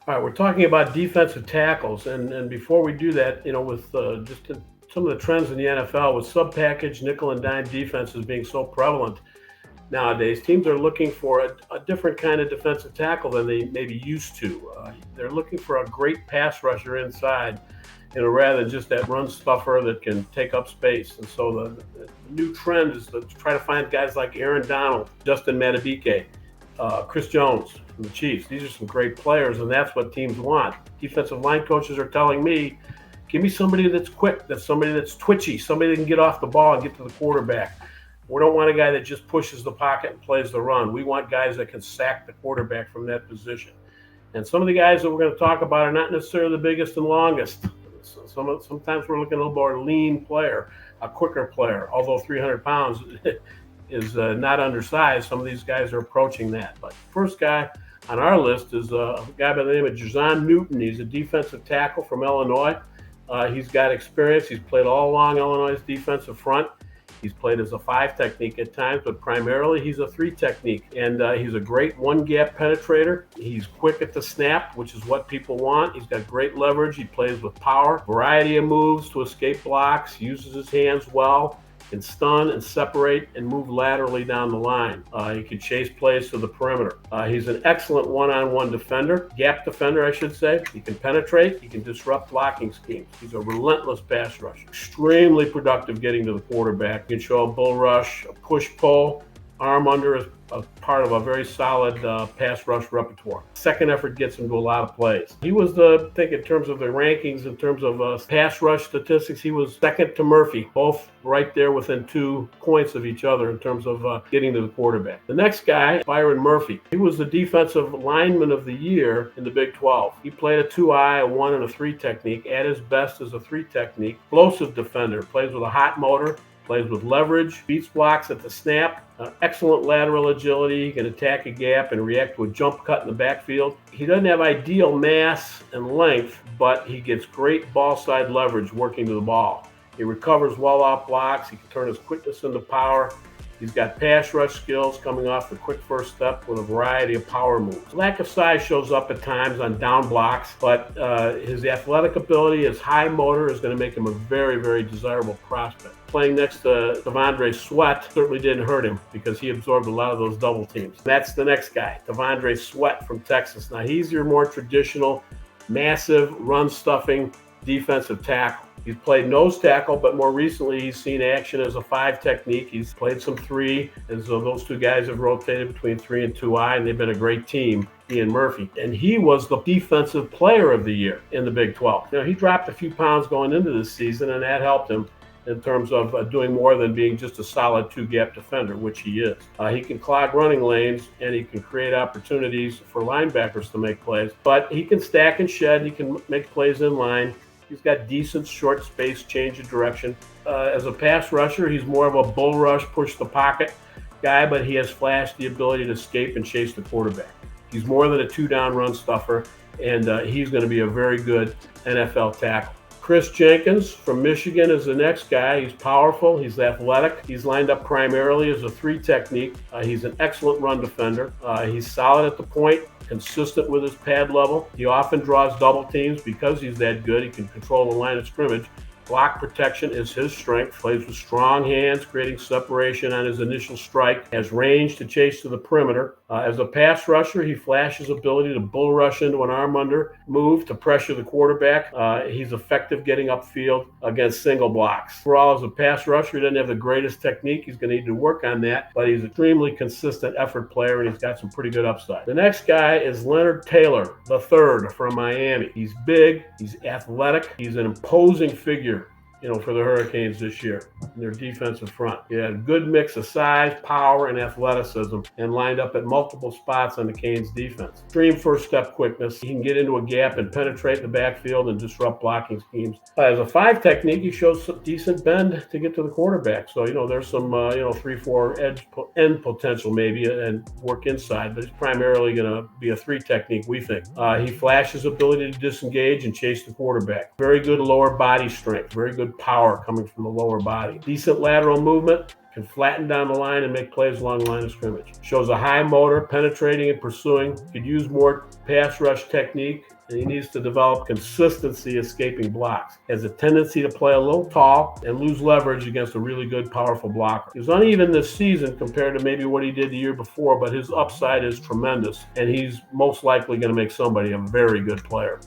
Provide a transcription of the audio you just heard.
All right, we're talking about defensive tackles, and before we do that, with some of the trends in the NFL with sub-package, nickel and dime defenses being so prevalent nowadays, teams are looking for a different kind of defensive tackle than they maybe used to. They're looking for a great pass rusher inside, rather than just that run stuffer that can take up space. And so the new trend is to try to find guys like Aaron Donald, Justin Madubuike, Chris Jones from the Chiefs. These are some great players, and that's what teams want. Defensive line coaches are telling me, give me somebody that's quick, that's somebody that's twitchy, somebody that can get off the ball and get to the quarterback. We don't want a guy that just pushes the pocket and plays the run. We want guys that can sack the quarterback from that position. And some of the guys that we're going to talk about are not necessarily the biggest and longest. Sometimes we're looking at a little more lean player, a quicker player, although 300 pounds is not undersized. Some of these guys are approaching that. But first guy on our list is a guy by the name of Jer'Zhan Newton. He's a defensive tackle from Illinois. He's got experience. He's played all along Illinois' defensive front. He's played as a 5 technique at times, but primarily he's a 3 technique. And he's a great one-gap penetrator. He's quick at the snap, which is what people want. He's got great leverage. He plays with power, variety of moves to escape blocks, uses his hands well, can stun and separate and move laterally down the line. He can chase plays to the perimeter. He's an excellent one-on-one defender, gap defender, I should say. He can penetrate. He can disrupt blocking schemes. He's a relentless pass rusher. Extremely productive getting to the quarterback. He can show a bull rush, a push-pull, arm under is a part of a very solid pass rush repertoire. Second effort gets him to a lot of plays. He was I think in terms of the rankings, in terms of pass rush statistics, he was second to Murphy, both right there within 2 points of each other in terms of getting to the quarterback. The next guy, Byron Murphy, he was the defensive lineman of the year in the Big 12. He played a 2-eye, a 1, and a 3 technique, at his best as a 3 technique. Explosive defender, plays with a hot motor, plays with leverage, beats blocks at the snap, excellent lateral agility. He can attack a gap and react to a jump cut in the backfield. He doesn't have ideal mass and length, but he gets great ball side leverage working to the ball. He recovers well off blocks. He can turn his quickness into power. He's got pass rush skills coming off the quick first step with a variety of power moves. Lack of size shows up at times on down blocks, but his athletic ability, his high motor is going to make him a very, very desirable prospect. Playing next to Devondre Sweat certainly didn't hurt him because he absorbed a lot of those double teams. That's the next guy, Devondre Sweat from Texas. Now he's your more traditional, massive, run-stuffing defensive tackle. He's played nose tackle, but more recently he's seen action as a 5 technique. He's played some 3, and so those 2 guys have rotated between 3 and 2-eye, and they've been a great team, he and Murphy. And he was the defensive player of the year in the Big 12. He dropped a few pounds going into this season, and that helped him in terms of doing more than being just a solid 2-gap defender, which he is. He can clog running lanes, and he can create opportunities for linebackers to make plays, but he can stack and shed. He can make plays in line. He's got decent short space change of direction. As a pass rusher, he's more of a bull rush, push the pocket guy, but he has flashed the ability to escape and chase the quarterback. He's more than a 2-down run stuffer, and he's going to be a very good NFL tackle. Kris Jenkins from Michigan is the next guy. He's powerful. He's athletic. He's lined up primarily as a 3 technique. He's an excellent run defender. He's solid at the point, consistent with his pad level. He often draws double teams because he's that good. He can control the line of scrimmage. Block protection is his strength. Plays with strong hands, creating separation on his initial strike. Has range to chase to the perimeter. As a pass rusher, he flashes ability to bull rush into an arm under move to pressure the quarterback. He's effective getting upfield against single blocks. Overall, as a pass rusher, he doesn't have the greatest technique. He's going to need to work on that, but he's an extremely consistent effort player, and he's got some pretty good upside. The next guy is Leonard Taylor III from Miami. He's big. He's athletic. He's an imposing figure for the Hurricanes this year in their defensive front. He had a good mix of size, power, and athleticism, and lined up at multiple spots on the Canes defense. Extreme first step quickness. He can get into a gap and penetrate the backfield and disrupt blocking schemes. As a 5 technique, he shows some decent bend to get to the quarterback. So, there's some, 3-4 end potential maybe and work inside, but it's primarily going to be a 3 technique, we think. He flashes ability to disengage and chase the quarterback. Very good lower body strength, very good power coming from the lower body. Decent lateral movement, can flatten down the line and make plays along the line of scrimmage. Shows a high motor, penetrating and pursuing. Could use more pass rush technique and he needs to develop consistency escaping blocks. He has a tendency to play a little tall and lose leverage against a really good, powerful blocker. He was uneven this season compared to maybe what he did the year before, but his upside is tremendous, and he's most likely going to make somebody a very good player.